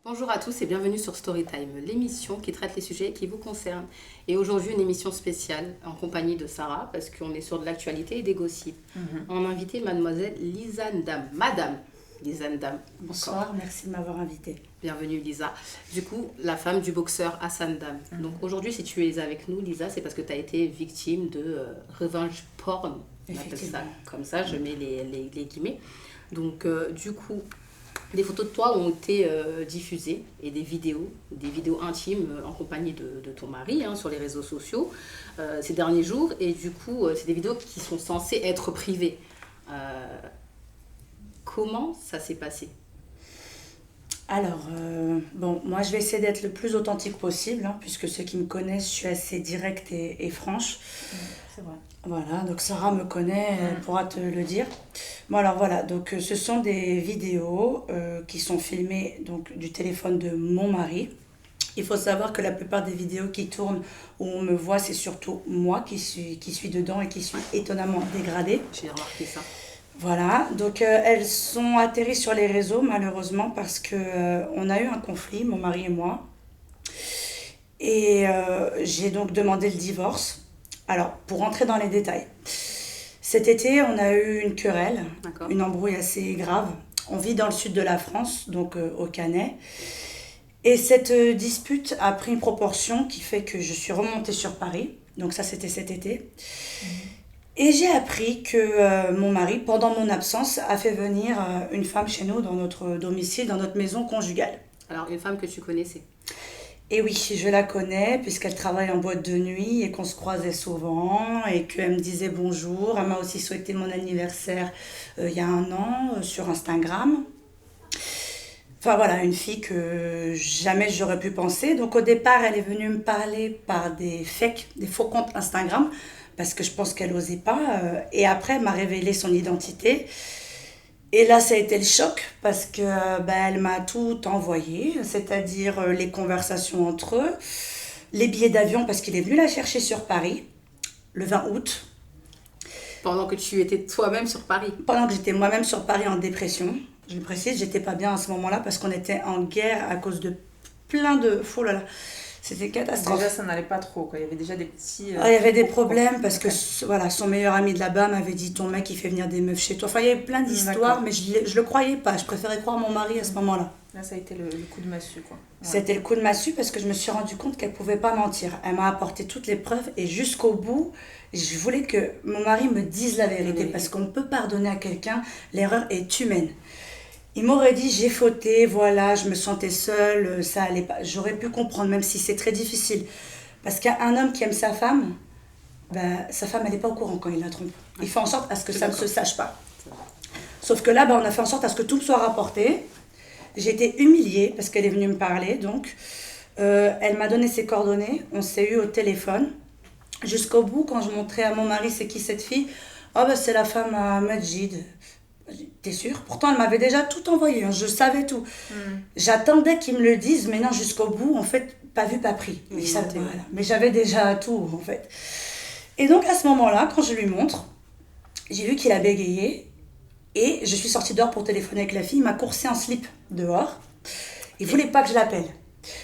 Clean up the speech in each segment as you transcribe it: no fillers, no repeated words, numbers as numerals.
Bonjour à tous et bienvenue sur Storytime, l'émission qui traite les sujets qui vous concernent. Et aujourd'hui, une émission spéciale en compagnie de Sarah, parce qu'on est sur de l'actualité et des gossips. On a invité mademoiselle Lisa Ndam. Madame Lisa Ndam. Bonsoir, merci de m'avoir invitée. Bienvenue Lisa. Du coup, la femme du boxeur Hassan Dam. Donc aujourd'hui, si tu es avec nous, Lisa, c'est parce que tu as été victime de revenge porn. On appelle ça comme ça, je mets les guillemets. Donc du coup, des photos de toi ont été diffusées et des vidéos intimes en compagnie de ton mari sur les réseaux sociaux ces derniers jours. Et du coup, c'est des vidéos qui sont censées être privées. Comment ça s'est passé ? Alors, moi je vais essayer d'être le plus authentique possible, puisque ceux qui me connaissent, je suis assez directe et franche. C'est vrai. Voilà, donc Sarah me connaît, elle pourra te le dire. Bon alors voilà, donc ce sont des vidéos qui sont filmées donc, du téléphone de mon mari. Il faut savoir que la plupart des vidéos qui tournent où on me voit, c'est surtout moi qui suis dedans et qui suis étonnamment dégradée. J'ai remarqué ça. Voilà, donc elles sont atterries sur les réseaux malheureusement parce que on a eu un conflit, mon mari et moi. Et j'ai donc demandé le divorce. Alors, pour rentrer dans les détails, cet été, on a eu une querelle, une embrouille assez grave. On vit dans le sud de la France, donc au Canet. Et cette dispute a pris une proportion qui fait que je suis remontée sur Paris. Donc ça, c'était cet été. Et j'ai appris que mon mari, pendant mon absence, a fait venir une femme chez nous dans notre domicile, dans notre maison conjugale. Alors, une femme que tu connaissais ? Et oui, je la connais puisqu'elle travaille en boîte de nuit et qu'on se croisait souvent et qu'elle me disait bonjour. Elle m'a aussi souhaité mon anniversaire il y a 1 an sur Instagram. Enfin voilà, une fille que jamais j'aurais pu penser. Donc au départ, elle est venue me parler par des faux comptes Instagram parce que je pense qu'elle n'osait pas. Et après, elle m'a révélé son identité. Et là, ça a été le choc parce que elle m'a tout envoyé, c'est-à-dire les conversations entre eux, les billets d'avion parce qu'il est venu la chercher sur Paris le 20 août. Pendant que tu étais toi-même sur Paris ? Pendant que j'étais moi-même sur Paris en dépression. Je le précise, j'étais pas bien à ce moment-là parce qu'on était en guerre à cause de plein de... Oh là là, c'était catastrophe. Déjà, ça n'allait pas trop, quoi. Il y avait déjà des petits... il y avait des problèmes parce que voilà, son meilleur ami de là-bas m'avait dit ton mec il fait venir des meufs chez toi. Enfin, il y avait plein d'histoires, mais je le croyais pas. Je préférais croire mon mari à ce moment-là. Là, ça a été le coup de massue, quoi. Ouais. C'était le coup de massue parce que je me suis rendu compte qu'elle pouvait pas mentir. Elle m'a apporté toutes les preuves et jusqu'au bout, je voulais que mon mari me dise la vérité parce qu'on peut pardonner à quelqu'un, l'erreur est humaine. Il m'aurait dit j'ai fauté, voilà, je me sentais seule, ça allait pas. J'aurais pu comprendre, même si c'est très difficile. Parce qu'un homme qui aime sa femme, sa femme elle n'est pas au courant quand il la trompe. Il fait en sorte à ce que ça ne se sache pas. Sauf que là, on a fait en sorte à ce que tout me soit rapporté. J'ai été humiliée parce qu'elle est venue me parler, donc elle m'a donné ses coordonnées, on s'est eu au téléphone. Jusqu'au bout, quand je montrais à mon mari c'est qui cette fille, c'est la femme à Majid. T'es sûre ? Pourtant, elle m'avait déjà tout envoyé, je savais tout. J'attendais qu'ils me le disent, mais non, jusqu'au bout, en fait, pas vu, pas pris. Mais j'avais déjà tout, en fait. Et donc, à ce moment-là, quand je lui montre, j'ai vu qu'il a bégayé, et je suis sortie dehors pour téléphoner avec la fille, il m'a coursé en slip dehors. Il voulait pas que je l'appelle.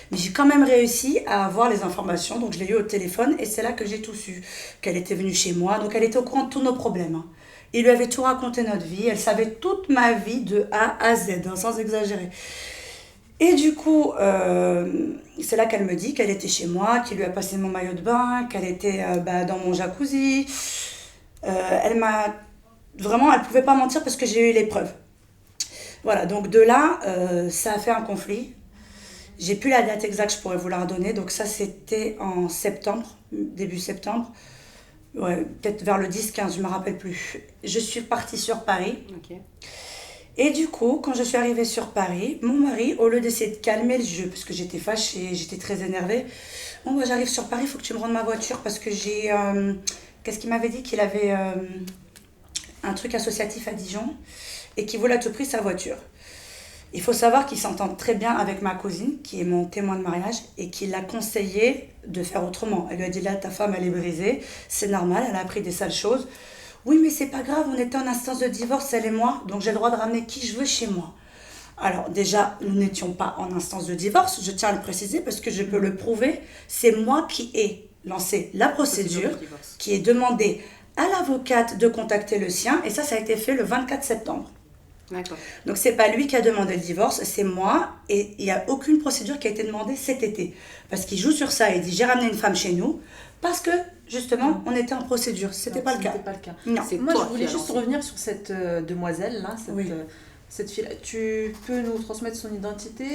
Mais j'ai quand même réussi à avoir les informations, donc je l'ai eu au téléphone, et c'est là que j'ai tout su. Qu'elle était venue chez moi, donc elle était au courant de tous nos problèmes. Il lui avait tout raconté notre vie, elle savait toute ma vie de A à Z, sans exagérer. Et du coup, c'est là qu'elle me dit qu'elle était chez moi, qu'il lui a passé mon maillot de bain, qu'elle était dans mon jacuzzi. Elle m'a... Vraiment, elle ne pouvait pas mentir parce que j'ai eu les preuves. Voilà, donc de là, ça a fait un conflit. J'ai plus la date exacte, je pourrais vous la redonner. Donc ça, c'était en septembre, début septembre. Ouais, peut-être vers le 10-15, je ne me rappelle plus. Je suis partie sur Paris. Ok. Et du coup, quand je suis arrivée sur Paris, mon mari, au lieu d'essayer de calmer le jeu, parce que j'étais fâchée, j'étais très énervée, j'arrive sur Paris, il faut que tu me rendes ma voiture, parce que j'ai... Qu'est-ce qu'il m'avait dit ? Qu'il avait un truc associatif à Dijon, et qu'il voulait à tout prix sa voiture. Il faut savoir qu'il s'entend très bien avec ma cousine, qui est mon témoin de mariage, et qui l'a conseillé de faire autrement. Elle lui a dit, là, ta femme, elle est brisée, c'est normal, elle a appris des sales choses. Oui, mais c'est pas grave, on était en instance de divorce, elle et moi, donc j'ai le droit de ramener qui je veux chez moi. Alors déjà, nous n'étions pas en instance de divorce, je tiens à le préciser parce que je peux le prouver. C'est moi qui ai lancé la procédure, de divorce. qui ai demandé à l'avocate de contacter le sien, et ça a été fait le 24 septembre. D'accord. Donc c'est pas lui qui a demandé le divorce, c'est moi, et il n'y a aucune procédure qui a été demandée cet été. Parce qu'il joue sur ça, il dit j'ai ramené une femme chez nous, parce que justement on était en procédure, c'était pas le cas. C'était pas le cas. Non. C'est Moi, toi je voulais qui as juste lancé. revenir sur cette demoiselle-là, Oui. cette fille. Tu peux nous transmettre son identité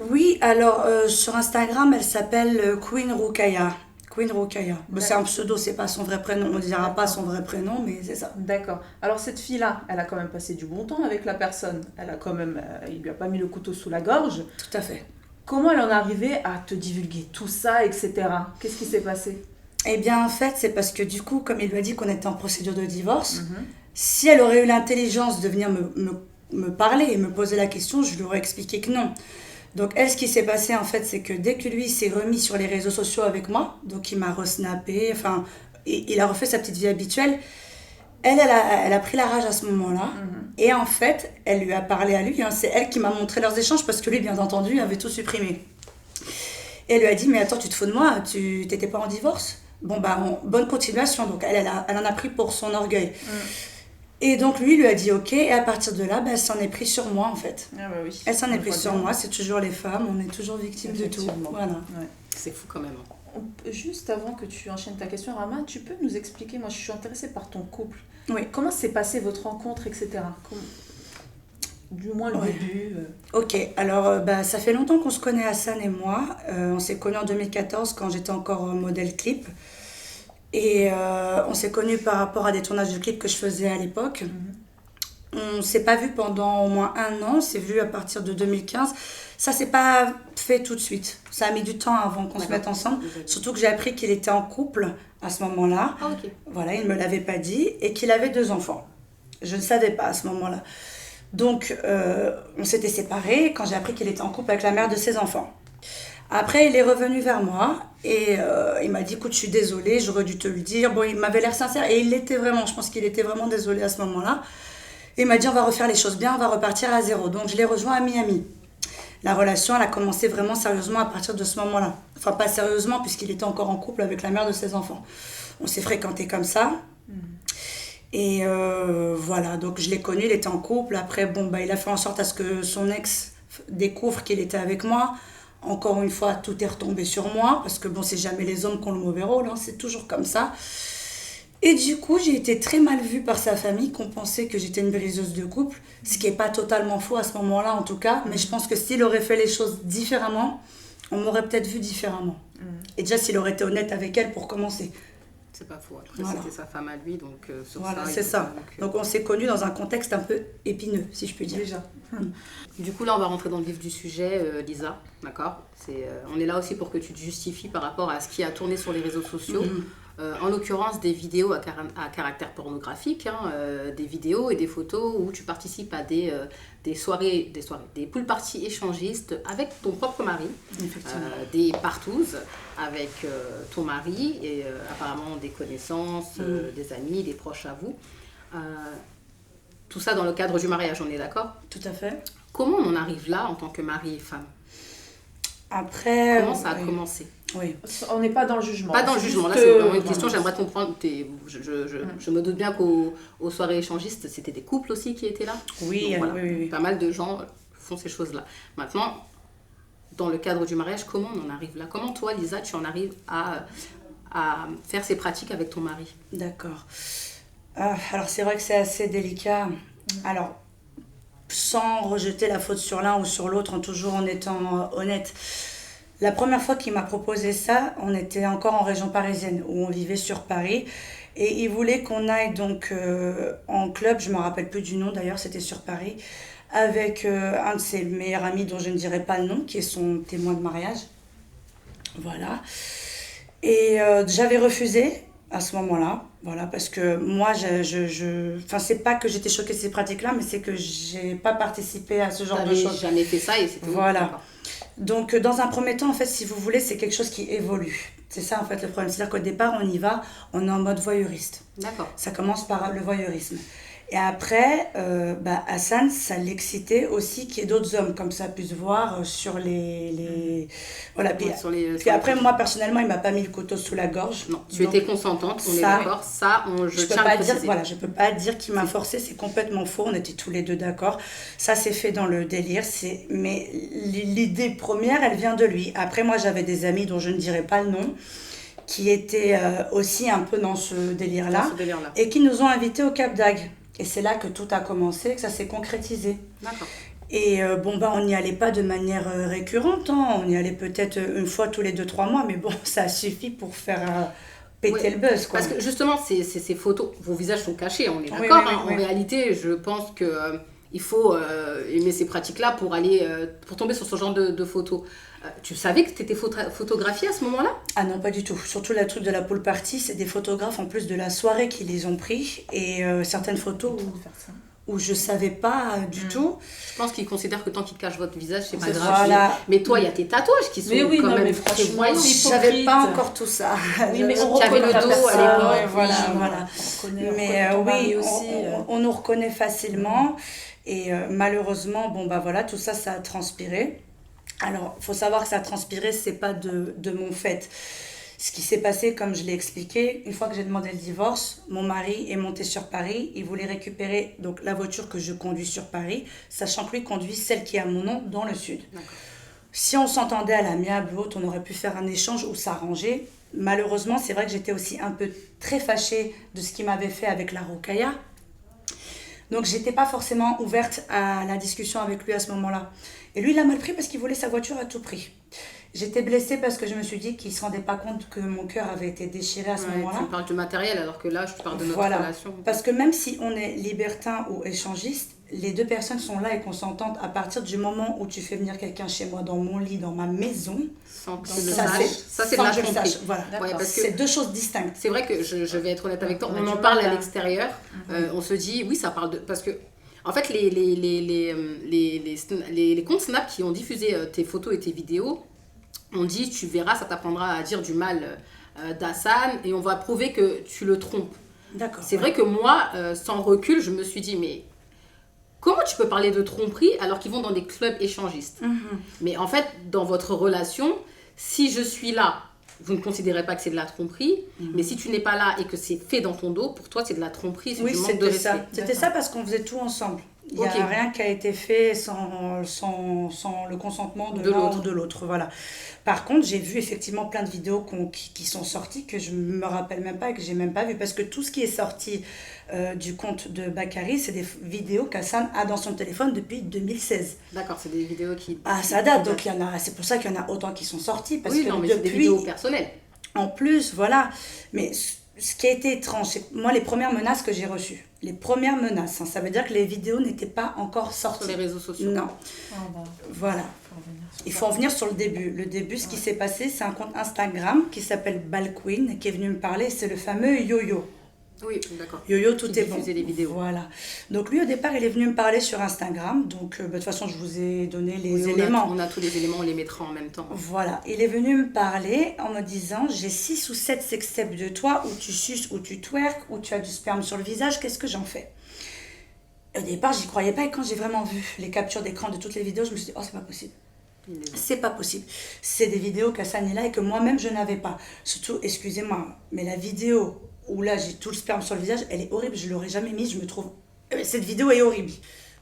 Oui, alors sur Instagram, elle s'appelle Queen Roukaya. Queen Roukaya. Bon, c'est un pseudo, c'est pas son vrai prénom. On ne dira pas son vrai prénom, mais c'est ça. D'accord. Alors cette fille-là, elle a quand même passé du bon temps avec la personne. Elle a quand même, il lui a pas mis le couteau sous la gorge. Tout à fait. Comment elle en est arrivée à te divulguer tout ça, etc. Qu'est-ce qui s'est passé? Eh bien, en fait, c'est parce que du coup, comme il lui a dit qu'on était en procédure de divorce, si elle aurait eu l'intelligence de venir me parler et me poser la question, je lui aurais expliqué que non. Donc elle, ce qui s'est passé en fait, c'est que dès que lui s'est remis sur les réseaux sociaux avec moi, donc il m'a resnappé, enfin, il a refait sa petite vie habituelle, elle a pris la rage à ce moment-là. Et en fait, elle lui a parlé à lui, hein, c'est elle qui m'a montré leurs échanges parce que lui, bien entendu, avait tout supprimé. Et elle lui a dit, mais attends, tu te fous de moi, tu t'étais pas en divorce? Bon, bah, bonne continuation. Donc elle en a pris pour son orgueil. Et donc lui a dit ok, et à partir de là, elle s'en est pris sur moi en fait. Ah bah oui. Elle s'en est On pris voit sur bien. moi, c'est toujours les femmes, on est toujours victimes de tout. Effectivement. Voilà. Ouais. C'est fou quand même. Juste avant que tu enchaînes ta question, Rama, tu peux nous expliquer, moi je suis intéressée par ton couple. Oui. Comment s'est passée votre rencontre, etc. Du moins le Ouais. début. Ok, alors ça fait longtemps qu'on se connaît, Hassan et moi. On s'est connus en 2014 quand j'étais encore modèle clip. Et on s'est connus par rapport à des tournages de clips que je faisais à l'époque. On ne s'est pas vu pendant au moins 1 an, on s'est vu à partir de 2015. Ça s'est pas fait tout de suite. Ça a mis du temps avant qu'on se mette ensemble. Surtout que j'ai appris qu'il était en couple à ce moment-là. Ah, ok. Voilà, il ne me l'avait pas dit. Et qu'il avait 2 enfants. Je ne savais pas à ce moment-là. Donc, on s'était séparés quand j'ai appris qu'il était en couple avec la mère de ses enfants. Après, il est revenu vers moi et il m'a dit, écoute, je suis désolée, j'aurais dû te le dire. Bon, il m'avait l'air sincère et il l'était vraiment. Je pense qu'il était vraiment désolé à ce moment-là. Et il m'a dit, on va refaire les choses bien, on va repartir à zéro. Donc, je l'ai rejoint à Miami. La relation, elle a commencé vraiment sérieusement à partir de ce moment-là. Enfin, pas sérieusement, puisqu'il était encore en couple avec la mère de ses enfants. On s'est fréquentés comme ça. Et voilà, donc je l'ai connu, il était en couple. Après, il a fait en sorte à ce que son ex découvre qu'il était avec moi. Encore une fois, tout est retombé sur moi, parce que c'est jamais les hommes qui ont le mauvais rôle, hein, c'est toujours comme ça. Et du coup, j'ai été très mal vue par sa famille, qu'on pensait que j'étais une briseuse de couple, ce qui n'est pas totalement faux à ce moment-là en tout cas, mais je pense que s'il aurait fait les choses différemment, on m'aurait peut-être vue différemment. Et déjà, s'il aurait été honnête avec elle pour commencer. C'est pas faux. Après, Voilà. c'était sa femme à lui, donc sur Voilà, ça... c'est ça. Donc on s'est connus dans un contexte un peu épineux, si je puis dire. Déjà. Du coup, là, on va rentrer dans le vif du sujet, Lisa, d'accord? On est là aussi pour que tu te justifies par rapport à ce qui a tourné sur les réseaux sociaux. En l'occurrence, des vidéos à caractère pornographique, des vidéos et des photos où tu participes à des pool parties échangistes avec ton propre mari, des partouzes avec ton mari et apparemment des connaissances, des amis, des proches à vous. Tout ça dans le cadre du mariage, on est d'accord? Tout à fait. Comment on en arrive là en tant que mari et femme? Après... Comment ça a commencé? Oui. On n'est pas dans le jugement. Pas dans le C'est jugement, là juste, c'est vraiment une voilà. question, j'aimerais comprendre. Je me doute bien qu'aux soirées échangistes, c'était des couples aussi qui étaient là. Oui, Donc, voilà, oui. pas mal de gens font ces choses-là. Maintenant, dans le cadre du mariage, comment on en arrive là? Comment toi, Lisa, tu en arrives à faire ces pratiques avec ton mari? D'accord. Alors c'est vrai que c'est assez délicat. Alors, sans rejeter la faute sur l'un ou sur l'autre, toujours en étant honnête. La première fois qu'il m'a proposé ça, on était encore en région parisienne, où on vivait sur Paris. Et il voulait qu'on aille donc en club, je ne me rappelle plus du nom d'ailleurs, c'était sur Paris, avec un de ses meilleurs amis dont je ne dirai pas le nom, qui est son témoin de mariage. Voilà. Et j'avais refusé à ce moment-là, voilà, parce que moi, enfin, c'est pas que j'étais choquée de ces pratiques-là, mais c'est que j'ai pas participé à ce genre de choses. Jamais fait ça et c'était Voilà. D'accord. Donc, dans un premier temps, en fait, si vous voulez, c'est quelque chose qui évolue. C'est ça, en fait, le problème. C'est-à-dire qu'au départ, on y va, on est en mode voyeuriste. D'accord. Ça commence par le voyeurisme. Et après, Hassan, ça l'excitait aussi qu'il y ait d'autres hommes, comme ça puisse voir sur les... Voilà. Puis, Ouais, sur les, puis après, moi, personnellement, il m'a pas mis le couteau sous la gorge. Non, tu étais consentante, on est d'accord. Ça, je peux tiens à pas le dire, préciser. voilà, je peux pas dire qu'il m'a forcé, c'est complètement faux. On était tous les deux d'accord. Ça, c'est fait dans le délire. Mais l'idée première, elle vient de lui. Après, moi, j'avais des amis dont je ne dirai pas le nom, qui étaient aussi un peu dans ce délire-là, et qui nous ont invités au Cap d'Agde. Et c'est là que tout a commencé, que ça s'est concrétisé. D'accord. Et on n'y allait pas de manière récurrente, hein. On y allait peut-être une fois tous les 2-3 mois, mais bon, ça suffit pour faire péter le buzz, quoi. Parce que justement, ces photos, vos visages sont cachés, on est d'accord. En réalité, je pense que il faut aimer ces pratiques-là pour aller, pour tomber sur ce genre de photos. Tu savais que tu étais photographiée à ce moment-là? Ah non, pas du tout. Surtout le truc de la pool party, c'est des photographes en plus de la soirée qui les ont pris. Et certaines photos où je savais pas du tout. Je pense qu'ils considèrent que tant qu'ils cachent votre visage, c'est pas grave. Voilà. Mais toi, il y a tes tatouages qui sont quand même très voyants. J'avais pas encore tout ça. Oui, mais on reconnaît le dos à l'époque. Voilà. On nous reconnaît facilement. Et malheureusement, tout ça, ça a transpiré. Alors, il faut savoir que ça a transpiré, c'est pas de mon fait. Ce qui s'est passé, comme je l'ai expliqué, une fois que j'ai demandé le divorce, mon mari est monté sur Paris. Il voulait récupérer donc, la voiture que je conduis sur Paris, sachant que lui conduit celle qui est à mon nom dans le sud. D'accord. Si on s'entendait à l'amiable ou autre, on aurait pu faire un échange ou s'arranger. Malheureusement, c'est vrai que j'étais aussi un peu très fâchée de ce qu'il m'avait fait avec la Rocailla. Donc, j'étais pas forcément ouverte à la discussion avec lui à ce moment-là. Et lui, il a mal pris parce qu'il voulait sa voiture à tout prix. J'étais blessée parce que je me suis dit qu'il ne se rendait pas compte que mon cœur avait été déchiré à ce moment-là. Tu parles du matériel alors que là, je te parle de notre relation. Parce que même si on est libertin ou échangiste, les deux personnes sont là et consentantes à partir du moment où tu fais venir quelqu'un chez moi, dans mon lit, dans ma maison. Sans que je le sache. Ça, c'est de la tromperie. Voilà, c'est deux choses distinctes. C'est vrai que je vais être honnête avec toi, on en parle à l'extérieur. On se dit, oui, ça parle de... Parce que en fait, les comptes Snap qui ont diffusé tes photos et tes vidéos, on dit, tu verras, ça t'apprendra à dire du mal d'Hassan et on va prouver que tu le trompes. D'accord. C'est vrai que moi, sans recul, je me suis dit, mais comment tu peux parler de tromperie alors qu'ils vont dans des clubs échangistes? Mais en fait, dans votre relation, si je suis là, vous ne considérez pas que c'est de la tromperie, mais si tu n'es pas là et que c'est fait dans ton dos, pour toi, c'est de la tromperie, c'est du manque de respect. C'était ça parce qu'on faisait tout ensemble. Il n'y a rien qui a été fait sans le consentement de l'un ou de l'autre. Voilà. Par contre, j'ai vu effectivement plein de vidéos qui sont sorties que je ne me rappelle même pas et que je n'ai même pas vu. Parce que tout ce qui est sorti du compte de Bakary, c'est des vidéos qu'Hassan a dans son téléphone depuis 2016. D'accord, c'est des vidéos qui... Ah, ça date, donc c'est pour ça qu'il y en a autant qui sont sorties. Parce que mais c'est des vidéos personnelles. En plus, voilà. Mais ce qui a été étrange, c'est moi, les premières menaces que j'ai reçues. Les premières menaces, ça veut dire que les vidéos n'étaient pas encore sorties. Sur les réseaux sociaux. Non. Voilà. Il faut en venir sur le début. Le début, ce qui s'est passé, c'est un compte Instagram qui s'appelle Balqueen qui est venu me parler. C'est le fameux Yo-Yo. Oui, d'accord. Yo-Yo, tout est bon. Les vidéos. Voilà. Donc lui, au départ, il est venu me parler sur Instagram. Donc, de toute façon, je vous ai donné les éléments. On a tous les éléments, on les mettra en même temps. Voilà. Il est venu me parler en me disant, j'ai 6 ou 7 sextapes de toi où tu suces, où tu twerks, où tu as du sperme sur le visage. Qu'est-ce que j'en fais? Au départ, j'y croyais pas. Et quand j'ai vraiment vu les captures d'écran de toutes les vidéos, je me suis dit, oh, c'est pas possible. C'est pas possible. C'est des vidéos qu'Hassan est là et que moi-même je n'avais pas. Surtout, excusez-moi, mais la vidéo où là j'ai tout le sperme sur le visage, elle est horrible. Je l'aurais jamais mise. Je me trouve. Cette vidéo est horrible.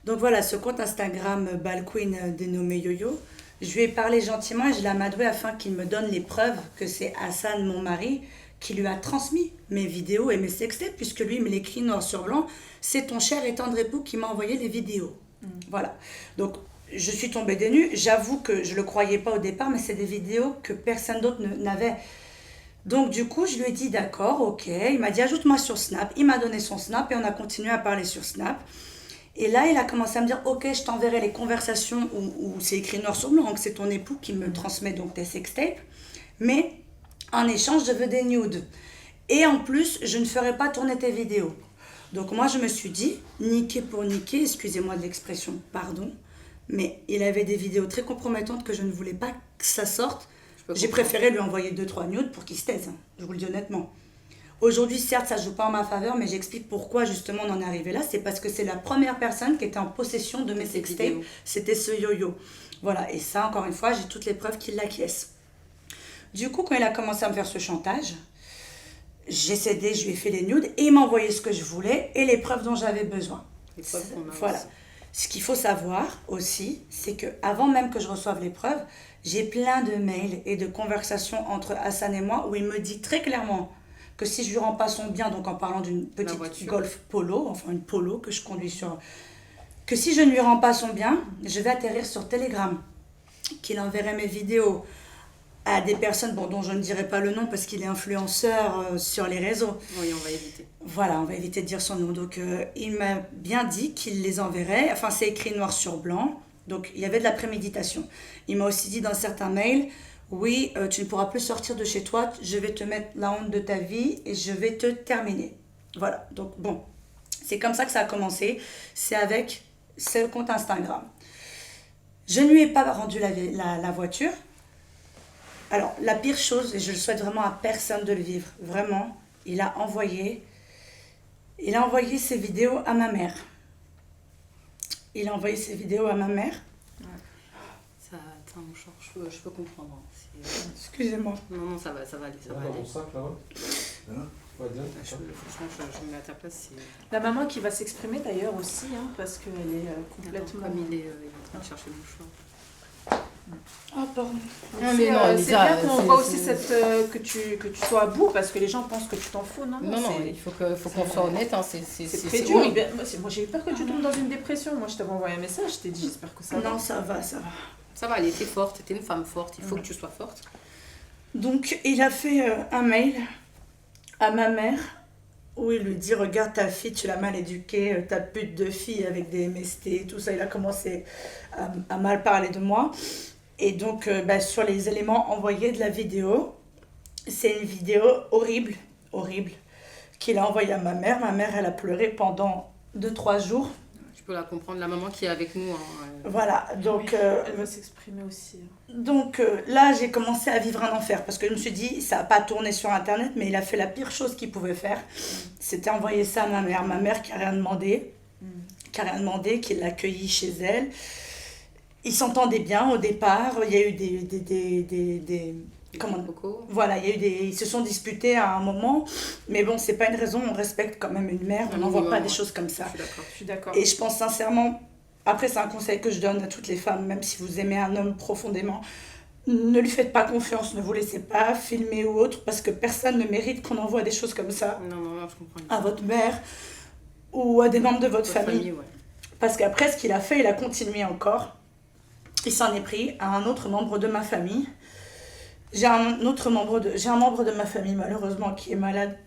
Donc voilà, ce compte Instagram Balqueen dénommé Yo-Yo, je lui ai parlé gentiment et je l'ai amadoué afin qu'il me donne les preuves que c'est Hassan, mon mari, qui lui a transmis mes vidéos et mes sextapes, puisque lui il me l'écrit noir sur blanc. C'est ton cher et tendre époux qui m'a envoyé les vidéos. Voilà. Donc je suis tombée des nues. J'avoue que je ne le croyais pas au départ, mais c'est des vidéos que personne d'autre n'avait. Donc du coup, je lui ai dit d'accord, ok. Il m'a dit ajoute-moi sur Snap. Il m'a donné son Snap et on a continué à parler sur Snap. Et là, il a commencé à me dire ok, je t'enverrai les conversations où c'est écrit noir sur blanc, que c'est ton époux qui me transmet donc tes sextapes. Mais en échange, je veux des nudes. Et en plus, je ne ferai pas tourner tes vidéos. Donc moi, je me suis dit, niquer pour niquer, excusez-moi de l'expression, pardon. Mais il avait des vidéos très compromettantes que je ne voulais pas que ça sorte. J'ai préféré lui envoyer 2-3 nudes pour qu'il se taise, je vous le dis honnêtement. Aujourd'hui, certes, ça ne joue pas en ma faveur, mais j'explique pourquoi justement on en est arrivé là. C'est parce que c'est la première personne qui était en possession de mes sextapes. C'était ce yo-yo. Voilà, et ça, encore une fois, j'ai toutes les preuves qu'il l'acquiesce. Du coup, quand il a commencé à me faire ce chantage, j'ai cédé, je lui ai fait les nudes et il m'a envoyé ce que je voulais et les preuves dont j'avais besoin. Les preuves qu'on a voilà. aussi. Ce qu'il faut savoir aussi, c'est qu'avant même que je reçoive les preuves, j'ai plein de mails et de conversations entre Hassan et moi où il me dit très clairement que si je lui rends pas son bien, donc en parlant d'une petite Golf Polo, enfin une Polo que je conduis sur... que si je ne lui rends pas son bien, je vais atterrir sur Telegram, qu'il enverrait mes vidéos à des personnes dont je ne dirai pas le nom parce qu'il est influenceur sur les réseaux. Oui, on va éviter. Voilà, on va éviter de dire son nom. Donc, il m'a bien dit qu'il les enverrait. Enfin, c'est écrit noir sur blanc. Donc, il y avait de la préméditation. Il m'a aussi dit dans certains mails, oui, tu ne pourras plus sortir de chez toi, je vais te mettre la honte de ta vie et je vais te terminer. Voilà, donc bon, c'est comme ça que ça a commencé. C'est avec ce compte Instagram. Je ne lui ai pas rendu la voiture. Alors, la pire chose, et je le souhaite vraiment à personne de le vivre, vraiment, il a envoyé ses vidéos à ma mère. Il a envoyé ses vidéos à ma mère. Ouais. Ça, attends, mon chat, je peux comprendre. Excusez-moi. Non, ça va aller. Ça va aller. Dans ton sac, là-bas. Hein? Ouais, bien, Franchement, je me mets à ta place. La maman qui va s'exprimer d'ailleurs aussi, hein, parce qu'elle est complètement... Comme il est en train de chercher le mouchoir. Oh, pardon. Non, mais non, c'est Lisa, bien qu'on voit aussi que tu sois à bout, parce que les gens pensent que tu t'en fous. Non, il faut qu'on soit honnête. Hein, c'est très dur. horrible. Moi, j'ai eu peur que tu tombes dans une dépression. Moi, je t'avais envoyé un message, je t'ai dit, j'espère que ça va. Non, ça va. Ça va aller, t'es forte, t'es une femme forte, il faut que tu sois forte. Donc, il a fait un mail à ma mère où il lui dit, regarde ta fille, tu l'as mal éduquée, ta pute de fille avec des MST, tout ça. Il a commencé à mal parler de moi. Et donc, sur les éléments envoyés de la vidéo, c'est une vidéo horrible, qu'il a envoyée à ma mère. Ma mère, elle a pleuré pendant 2-3 jours. Tu peux la comprendre, la maman qui est avec nous. Voilà, donc... elle va s'exprimer aussi. Donc là, j'ai commencé à vivre un enfer parce que je me suis dit, ça n'a pas tourné sur Internet, mais il a fait la pire chose qu'il pouvait faire. C'était envoyer ça à ma mère. Ma mère qui n'a rien demandé, qui l'a accueilli chez elle. Ils s'entendaient bien au départ. Il y a eu voilà, ils se sont disputés à un moment. Mais bon, c'est pas une raison, on respecte quand même une mère. On n'envoie pas des choses comme ça. Je suis d'accord. Et je pense sincèrement... Après, c'est un conseil que je donne à toutes les femmes, même si vous aimez un homme profondément. Ne lui faites pas confiance, ne vous laissez pas filmer ou autre, parce que personne ne mérite qu'on envoie des choses comme ça Non, je comprends. à votre mère ou à des membres de votre famille. Ouais. Parce qu'après, ce qu'il a fait, il a continué encore. Il s'en est pris à un autre membre de ma famille. J'ai un membre de ma famille, malheureusement, qui est malade,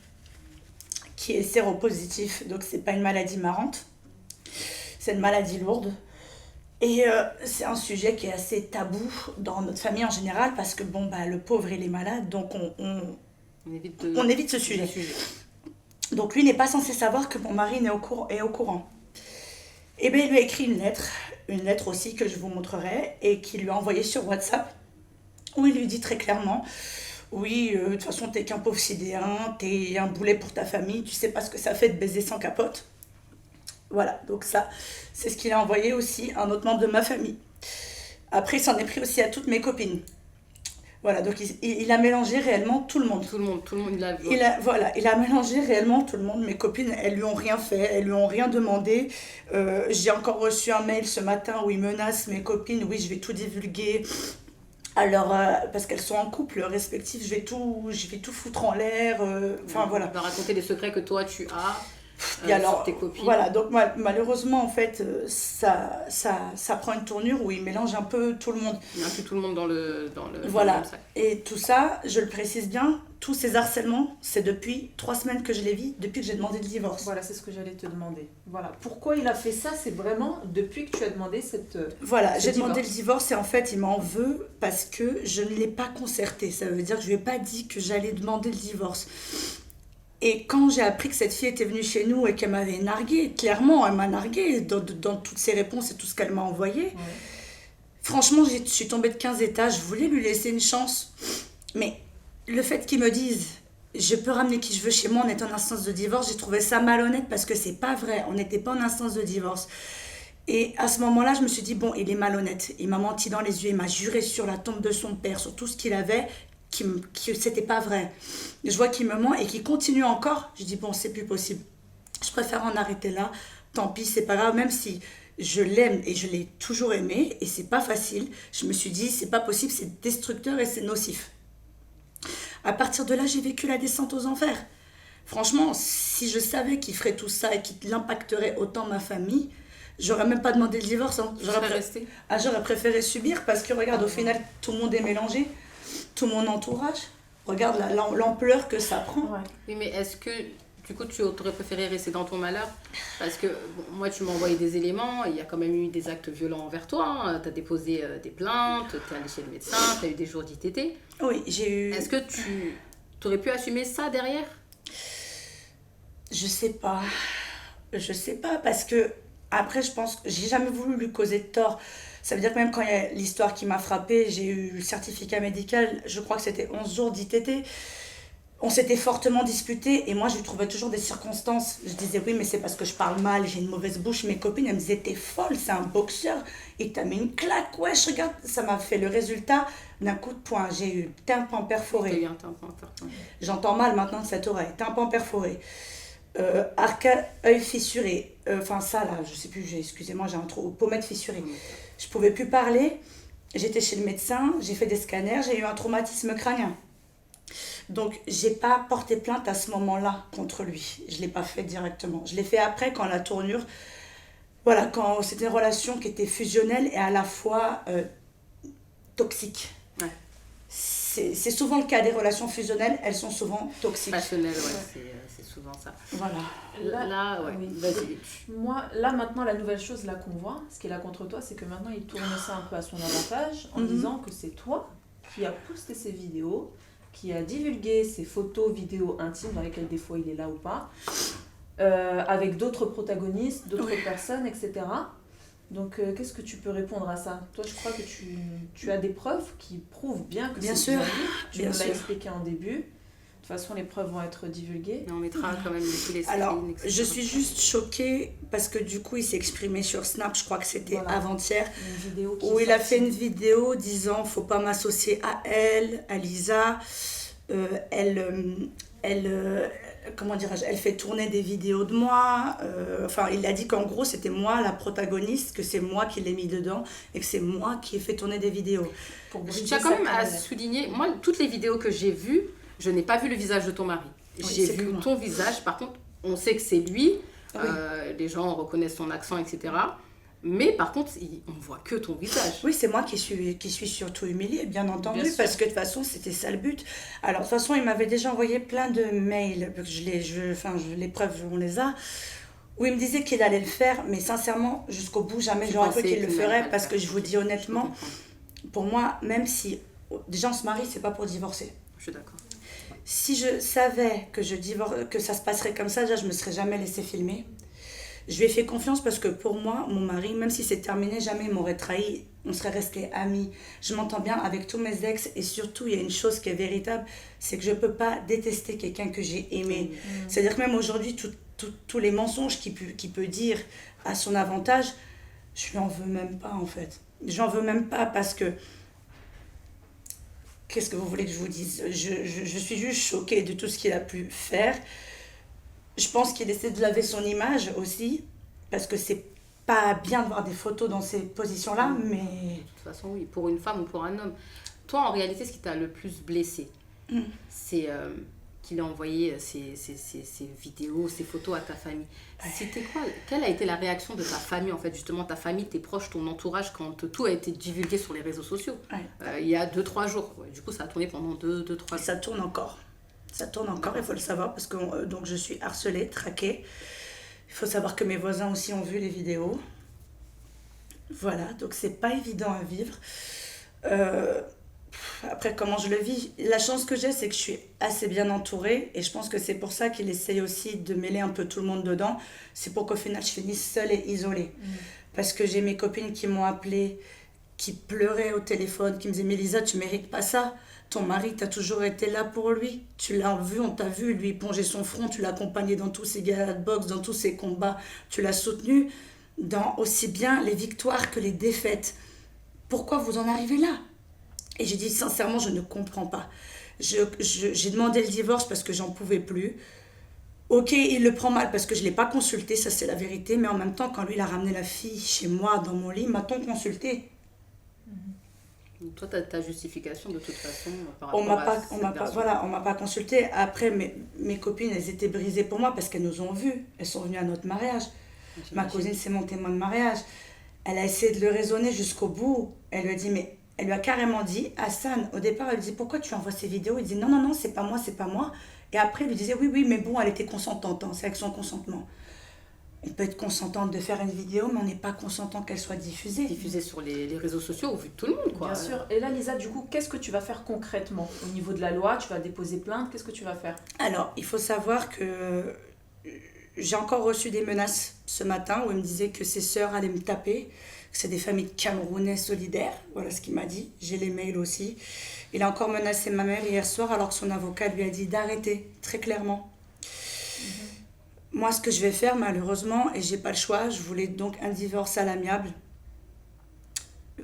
qui est séropositif, donc c'est pas une maladie marrante. C'est une maladie lourde. Et c'est un sujet qui est assez tabou dans notre famille en général parce que le pauvre il est malade, donc on évite ce sujet. Donc lui n'est pas censé savoir que mon mari est au courant. Et bien il lui a écrit une lettre aussi que je vous montrerai et qu'il lui a envoyée sur WhatsApp où il lui dit très clairement oui, de toute façon t'es qu'un pauvre sidéen, t'es un boulet pour ta famille, tu sais pas ce que ça fait de baiser sans capote. Voilà, donc ça, c'est ce qu'il a envoyé aussi à un autre membre de ma famille. Après, il s'en est pris aussi à toutes mes copines. Voilà, donc il a mélangé réellement tout le monde. Tout le monde, il a mélangé réellement tout le monde. Mes copines, elles lui ont rien fait, elles lui ont rien demandé. J'ai encore reçu un mail ce matin où il menace mes copines. Oui, je vais tout divulguer. Alors, parce qu'elles sont en couple respectif, je vais tout foutre en l'air. Voilà. Il va raconter des secrets que toi tu as. Et alors, tes copines. voilà, donc malheureusement, en fait, ça prend une tournure où il mélange un peu tout le monde. Il inclut tout le monde dans le voilà, même sac. Et tout ça, je le précise bien, tous ces harcèlements, c'est depuis 3 semaines que je les vis, depuis que j'ai demandé le divorce. Voilà, c'est ce que j'allais te demander. Voilà, pourquoi il a fait ça, c'est vraiment depuis que tu as demandé cette... Voilà, j'ai demandé le divorce et en fait, il m'en veut parce que je ne l'ai pas concerté. Ça veut dire que je ne lui ai pas dit que j'allais demander le divorce. Et quand j'ai appris que cette fille était venue chez nous et qu'elle m'avait narguée, clairement, elle m'a narguée dans toutes ses réponses et tout ce qu'elle m'a envoyé. Ouais. Franchement, je suis tombée de 15 étages, je voulais lui laisser une chance. Mais le fait qu'il me dise, je peux ramener qui je veux chez moi, on est en instance de divorce. J'ai trouvé ça malhonnête parce que c'est pas vrai, on n'était pas en instance de divorce. Et à ce moment-là, je me suis dit, bon, il est malhonnête. Il m'a menti dans les yeux, il m'a juré sur la tombe de son père, sur tout ce qu'il avait, que c'était pas vrai. Je vois qu'il me ment et qu'il continue encore. Je dis, bon, c'est plus possible. Je préfère en arrêter là. Tant pis, c'est pas grave, même si je l'aime et je l'ai toujours aimé, et c'est pas facile. Je me suis dit, c'est pas possible, c'est destructeur et c'est nocif. À partir de là, j'ai vécu la descente aux enfers. Franchement, si je savais qu'il ferait tout ça et qu'il impacterait autant ma famille, j'aurais même pas demandé le divorce. Hein. J'aurais préféré subir parce que regarde, au final, tout le monde est mélangé. Tout mon entourage. Regarde l'ampleur que ça prend. Ouais. Oui, mais est-ce que, du coup, tu aurais préféré rester dans ton malheur? Parce que, bon, moi, tu m'as envoyé des éléments, il y a quand même eu des actes violents envers toi. Hein. Tu as déposé des plaintes, tu es allé chez le médecin, tu as eu des jours d'ITT. Oui, j'ai eu... Est-ce que tu aurais pu assumer ça derrière? Je sais pas. Je sais pas parce que, après, je pense que j'ai jamais voulu lui causer de tort. Ça veut dire que même quand il y a l'histoire qui m'a frappée, j'ai eu le certificat médical, je crois que c'était 11 jours d'ITT. On s'était fortement disputé et moi je lui trouvais toujours des circonstances. Je disais oui mais c'est parce que je parle mal, j'ai une mauvaise bouche. Mes copines elles me disaient t'es folle, c'est un boxeur, il t'a mis une claque. Ouais je regarde, ça m'a fait le résultat d'un coup de poing. J'ai eu tympan perforé. J'ai eu un tympan perforé. J'entends mal maintenant de cette oreille, tympan perforé. Œil fissuré, enfin ça là, je sais plus, excusez-moi, j'ai un trou, pommette fissurée. Je pouvais plus parler, j'étais chez le médecin, j'ai fait des scanners, j'ai eu un traumatisme crânien. Donc j'ai pas porté plainte à ce moment-là contre lui, je l'ai pas fait directement. Je l'ai fait après quand la tournure, voilà, quand c'était une relation qui était fusionnelle et à la fois toxique. Ouais. C'est souvent le cas des relations fusionnelles, elles sont souvent toxiques. Passionnel, ouais, c'est souvent ça. Voilà. Là ouais, oui. vas-y. Moi, là maintenant, la nouvelle chose là qu'on voit, ce qu'il a contre toi, c'est que maintenant il tourne ça un peu à son avantage en disant que c'est toi qui as posté ces vidéos, qui a divulgué ces photos, vidéos intimes dans lesquelles des fois il est là ou pas, avec d'autres protagonistes, d'autres personnes, etc. Donc, qu'est-ce que tu peux répondre à ça? Toi, je crois que tu as des preuves qui prouvent bien que c'est sûr. Tu nous l'as expliqué en début. De toute façon, les preuves vont être divulguées. Mais on mettra quand même les screens. Alors, je suis juste choquée parce que du coup, il s'est exprimé sur Snap, je crois que c'était avant-hier, où il a fait une vidéo disant « Faut pas m'associer à elle, à Lisa. Comment dirais-je, elle fait tourner des vidéos de moi. Enfin, il a dit qu'en gros, c'était moi la protagoniste, que c'est moi qui l'ai mis dedans et que c'est moi qui ai fait tourner des vidéos. Je tiens quand même à souligner, moi, toutes les vidéos que j'ai vues, je n'ai pas vu le visage de ton mari. J'ai vu ton visage. Par contre, on sait que c'est lui. Les gens reconnaissent son accent, etc. Mais par contre, on ne voit que ton visage. Oui, c'est moi qui suis surtout humiliée, bien entendu, parce que de toute façon, c'était ça le but. Alors, de toute façon, il m'avait déjà envoyé plein de mails, les preuves, on les a, où il me disait qu'il allait le faire, mais sincèrement, jusqu'au bout, jamais j'aurais cru qu'il le ferait, parce que je vous dis honnêtement, pour moi, même si, déjà, on se marie, c'est pas pour divorcer. Je suis d'accord. Si je savais que ça se passerait comme ça, déjà, je me serais jamais laissée filmer. Je lui ai fait confiance parce que pour moi, mon mari, même si c'est terminé, jamais il m'aurait trahi. On serait restés amis. Je m'entends bien avec tous mes ex et surtout, il y a une chose qui est véritable, c'est que je ne peux pas détester quelqu'un que j'ai aimé. C'est-à-dire que même aujourd'hui, tous les mensonges qu'il peut dire à son avantage, je lui en veux même pas en fait. J'en veux même pas parce que... Qu'est-ce que vous voulez que je vous dise? Je suis juste choquée de tout ce qu'il a pu faire. Je pense qu'il essaie de laver son image aussi, parce que c'est pas bien de voir des photos dans ces positions-là, mais... De toute façon, oui, pour une femme ou pour un homme. Toi, en réalité, ce qui t'a le plus blessé, c'est qu'il a envoyé ces vidéos, ces photos à ta famille. C'était quoi? Quelle a été la réaction de ta famille, en fait, justement, ta famille, tes proches, ton entourage, quand tout a été divulgué sur les réseaux sociaux? Il y a 2-3 jours. Du coup, ça a tourné pendant 2-3 jours. Ça tourne encore. Ça tourne encore, il faut le savoir, parce que donc je suis harcelée, traquée. Il faut savoir que mes voisins aussi ont vu les vidéos. Voilà, donc c'est pas évident à vivre. Après, comment je le vis? La chance que j'ai, c'est que je suis assez bien entourée, et je pense que c'est pour ça qu'il essaye aussi de mêler un peu tout le monde dedans. C'est pour qu'au final, je finisse seule et isolée. Parce que j'ai mes copines qui m'ont appelée, qui pleurait au téléphone, qui me disait « Mais Lisa, tu mérites pas ça. Ton mari, tu as toujours été là pour lui. Tu l'as vu, on t'a vu lui plonger son front, tu l'as accompagné dans tous ses galas de boxe, dans tous ses combats, tu l'as soutenu dans aussi bien les victoires que les défaites. Pourquoi vous en arrivez là ?» Et j'ai dit sincèrement, je ne comprends pas. J'ai demandé le divorce parce que j'en pouvais plus. Ok, il le prend mal parce que je ne l'ai pas consulté, ça c'est la vérité, mais en même temps, quand lui il a ramené la fille chez moi, dans mon lit, m'a-t-on consulté? Donc toi, tu as ta justification de toute façon par On rapport m'a à pas, cette on m'a pas, version. voilà, on m'a pas consulté. Après, mes copines, elles étaient brisées pour moi parce qu'elles nous ont vus. Elles sont venues à notre mariage. Ma J'imagine. cousine, c'est mon témoin de mariage. Elle a essayé de le raisonner jusqu'au bout. Elle lui a dit, mais elle lui a carrément dit, Hassan, au départ, elle lui dit, pourquoi tu envoies ces vidéos? Il dit, non, non, non, c'est pas moi, c'est pas moi. Et après, elle lui disait, oui, oui, mais bon, elle était consentante, hein, c'est avec son consentement. On peut être consentante de faire une vidéo, mais on n'est pas consentant qu'elle soit diffusée. Diffusé sur les réseaux sociaux au vu de tout le monde, quoi. Bien sûr. Et là, Lisa, du coup, qu'est-ce que tu vas faire concrètement au niveau de la loi? Tu vas déposer plainte? Qu'est-ce que tu vas faire? Alors, il faut savoir que j'ai encore reçu des menaces ce matin où il me disait que ses sœurs allaient me taper. C'est des familles camerounais solidaires, voilà ce qu'il m'a dit. J'ai les mails aussi. Il a encore menacé ma mère hier soir alors que son avocat lui a dit d'arrêter, très clairement. Moi, ce que je vais faire, malheureusement, et j'ai pas le choix, je voulais donc un divorce à l'amiable.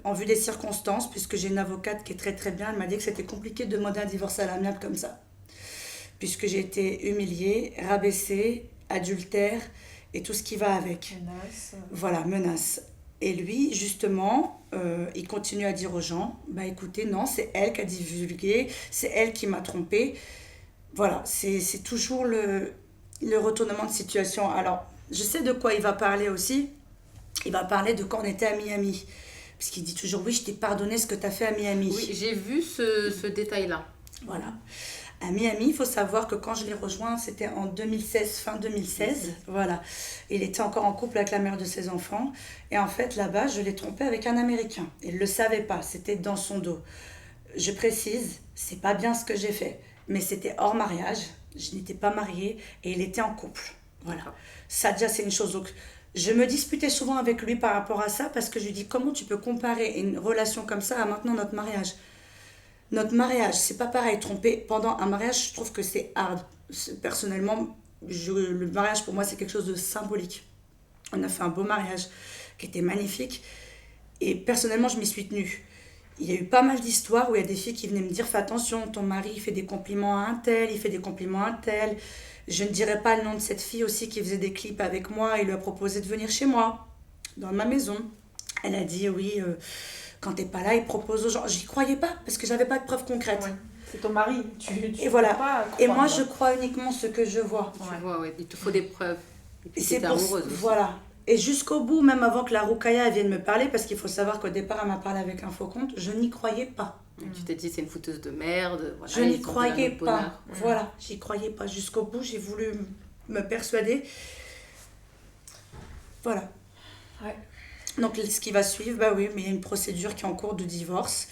En vue des circonstances, puisque j'ai une avocate qui est très très bien, elle m'a dit que c'était compliqué de demander un divorce à l'amiable comme ça. Puisque j'ai été humiliée, rabaissée, adultère et tout ce qui va avec. Menace. Voilà, menace. Et lui, justement, il continue à dire aux gens, bah écoutez, non, c'est elle qui a divulgué, c'est elle qui m'a trompée. Voilà, c'est toujours le retournement de situation. Alors, je sais de quoi il va parler aussi. Il va parler de quand on était à Miami. Parce qu'il dit toujours, oui, je t'ai pardonné ce que tu as fait à Miami. Oui, j'ai vu ce détail-là. Voilà. À Miami, il faut savoir que quand je l'ai rejoint, c'était en 2016, fin 2016. Voilà. Il était encore en couple avec la mère de ses enfants. Et en fait, là-bas, je l'ai trompé avec un Américain. Il ne le savait pas, c'était dans son dos. Je précise, c'est pas bien ce que j'ai fait. Mais c'était hors mariage. Je n'étais pas mariée et il était en couple. Voilà. Ça, déjà, c'est une chose. Donc, je me disputais souvent avec lui par rapport à ça parce que je lui dis comment tu peux comparer une relation comme ça à maintenant notre mariage. Notre mariage, c'est pas pareil. Tromper pendant un mariage, je trouve que c'est hard. Personnellement, le mariage pour moi, c'est quelque chose de symbolique. On a fait un beau mariage qui était magnifique et personnellement, je m'y suis tenue. Il y a eu pas mal d'histoires où il y a des filles qui venaient me dire fais attention, ton mari il fait des compliments à un tel, il fait des compliments à un tel. Je ne dirais pas le nom de cette fille aussi qui faisait des clips avec moi. Il lui a proposé de venir chez moi, dans ma maison. Elle a dit oui, quand t'es pas là, il propose aux gens. J'y croyais pas parce que j'avais pas de preuves concrètes. Ouais. C'est ton mari. Tu Et voilà. peux pas Et croire, moi, là. je crois uniquement ce que je vois. Tu vois, ouais, il te faut des preuves. Et Et puis c'est t'étais pour amoureuse aussi. voilà. Et jusqu'au bout, même avant que la Roukaya vienne me parler, parce qu'il faut savoir qu'au départ, elle m'a parlé avec un faux compte, je n'y croyais pas. Et tu t'es dit, c'est une fouteuse de merde. Voilà, Je ils n'y ont fait croyais un autre pas. bonheur. Voilà, j'y croyais pas. Jusqu'au bout, j'ai voulu me persuader. Voilà. Ouais. Donc, ce qui va suivre, bah oui, mais il y a une procédure qui est en cours de divorce.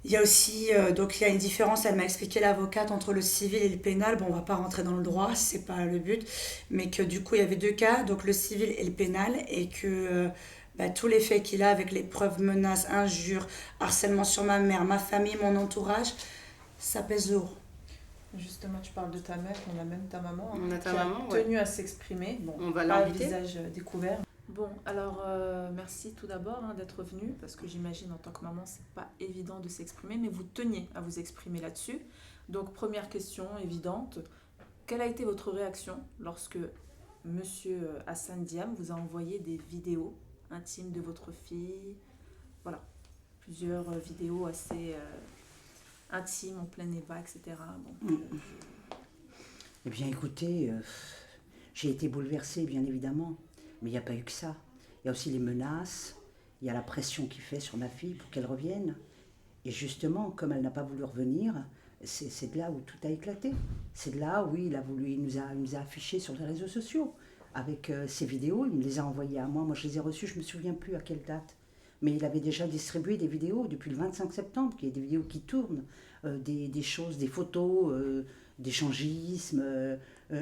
Il y a aussi, donc il y a une différence, elle m'a expliqué l'avocate, entre le civil et le pénal. Bon, on va pas rentrer dans le droit, c'est pas le but. Mais que du coup, il y avait deux cas, donc le civil et le pénal. Et que tous les faits qu'il a avec les preuves, menaces, injures, harcèlement sur ma mère, ma famille, mon entourage, ça pèse lourd. Justement, tu parles de ta mère, on a même ta maman. On a ta qui maman, a tenu à s'exprimer. Bon, On va pas l'inviter. visage découvert. Bon, alors merci tout d'abord d'être venu parce que j'imagine en tant que maman, c'est pas évident de s'exprimer, mais vous teniez à vous exprimer là-dessus. Donc, première question évidente, quelle a été votre réaction lorsque monsieur Hassan Diam vous a envoyé des vidéos intimes de votre fille? Voilà, plusieurs vidéos assez intimes, en plein ébat, etc. Donc, Eh bien, écoutez, j'ai été bouleversée, bien évidemment. Mais il n'y a pas eu que ça. Il y a aussi les menaces, il y a la pression qu'il fait sur ma fille pour qu'elle revienne. Et justement, comme elle n'a pas voulu revenir, c'est de là où tout a éclaté. C'est de là où il nous a affichés sur les réseaux sociaux. Avec ses vidéos, il me les a envoyées à moi. Moi, je les ai reçues, je ne me souviens plus à quelle date. Mais il avait déjà distribué des vidéos depuis le 25 septembre, qu'il y a des vidéos qui tournent, des choses, des photos, d'échangisme.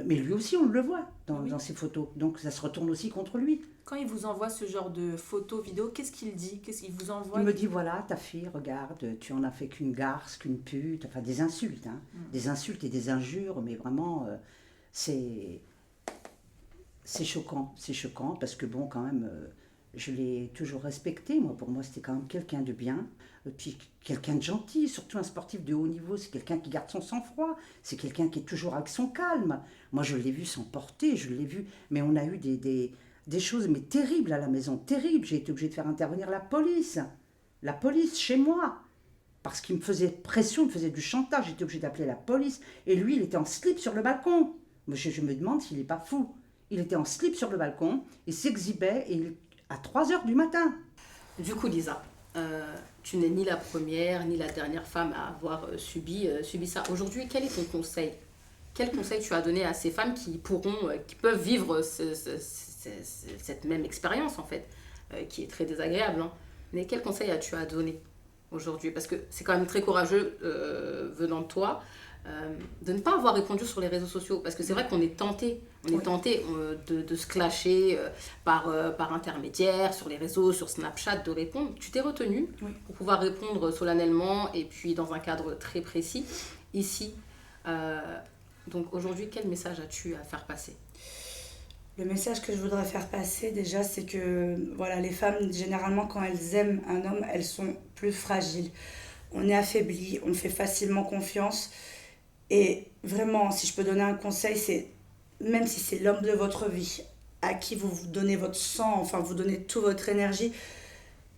Mais lui aussi, on le voit dans ses photos. Donc ça se retourne aussi contre lui. Quand il vous envoie ce genre de photos, vidéos, qu'est-ce qu'il dit? Qu'est-ce qu'il vous envoie? Il me dit, voilà, ta fille, regarde, tu en as fait qu'une garce, qu'une pute, enfin des insultes, hein. Des insultes et des injures, mais vraiment, c'est choquant, parce que bon, quand même, je l'ai toujours respecté, moi, pour moi, c'était quand même quelqu'un de bien, puis quelqu'un de gentil, surtout un sportif de haut niveau, c'est quelqu'un qui garde son sang-froid, c'est quelqu'un qui est toujours avec son calme. Moi, je l'ai vu s'emporter, je l'ai vu, mais on a eu des choses mais terribles à la maison, terribles. J'ai été obligée de faire intervenir la police chez moi, parce qu'il me faisait pression, il me faisait du chantage, j'étais obligée d'appeler la police, et lui, il était en slip sur le balcon. Je me demande s'il n'est pas fou. Il était en slip sur le balcon, il s'exhibait à 3h du matin. Du coup, Lisa, tu n'es ni la première ni la dernière femme à avoir subi ça. Aujourd'hui, quel est ton conseil? Quel conseil tu as donné à ces femmes qui peuvent vivre cette même expérience, en fait, qui est très désagréable, hein. Mais quel conseil as-tu à donner aujourd'hui? Parce que c'est quand même très courageux venant de toi de ne pas avoir répondu sur les réseaux sociaux. Parce que c'est vrai qu'on est tenté, de se clasher par intermédiaire, sur les réseaux, sur Snapchat, de répondre. Tu t'es retenue pour pouvoir répondre solennellement et puis dans un cadre très précis, ici. Donc aujourd'hui, quel message as-tu à faire passer? Le message que je voudrais faire passer déjà, c'est que voilà, les femmes, généralement, quand elles aiment un homme, elles sont plus fragiles. On est affaibli, on fait facilement confiance. Et vraiment, si je peux donner un conseil, c'est même si c'est l'homme de votre vie, à qui vous donnez votre sang, enfin vous donnez toute votre énergie,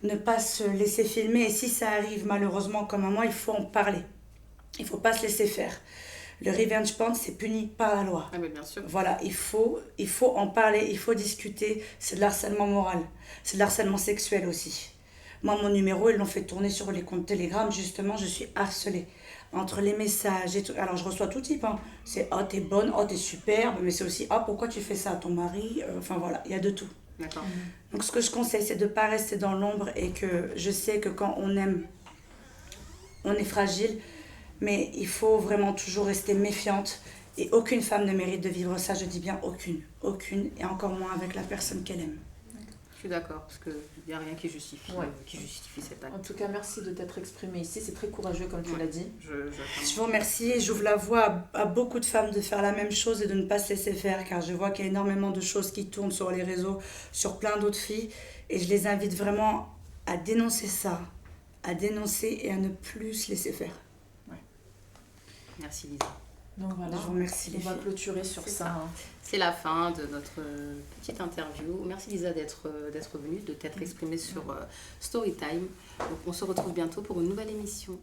ne pas se laisser filmer. Et si ça arrive malheureusement comme à moi, il faut en parler. Il ne faut pas se laisser faire. Le revenge porn, c'est puni par la loi. Ah mais bien sûr. Voilà, il faut en parler, il faut discuter. C'est de l'harcèlement moral, c'est de l'harcèlement sexuel aussi. Moi, mon numéro, ils l'ont fait tourner sur les comptes Telegram. Justement, je suis harcelée. Entre les messages et tout. Alors, je reçois tout type. Hein. C'est « Oh, t'es bonne, oh, t'es superbe ». Mais c'est aussi « Ah, pourquoi tu fais ça à ton mari ?» Enfin, voilà, il y a de tout. D'accord. Donc, ce que je conseille, c'est de ne pas rester dans l'ombre et que je sais que quand on aime, on est fragile. Mais il faut vraiment toujours rester méfiante. Et aucune femme ne mérite de vivre ça. Je dis bien aucune. Aucune. Et encore moins avec la personne qu'elle aime. Je suis d'accord, parce qu'il n'y a rien qui justifie cet acte. En tout cas, merci de t'être exprimée ici. C'est très courageux, comme tu l'as dit. Je vous remercie et j'ouvre la voie à beaucoup de femmes de faire la même chose et de ne pas se laisser faire, car je vois qu'il y a énormément de choses qui tournent sur les réseaux, sur plein d'autres filles. Et je les invite vraiment à dénoncer ça, à dénoncer et à ne plus se laisser faire. Merci Lisa. Donc voilà, je vous remercie. On va clôturer sur ça. Hein. C'est la fin de notre petite interview. Merci Lisa d'être venue, de t'être exprimée sur Storytime. Donc on se retrouve bientôt pour une nouvelle émission.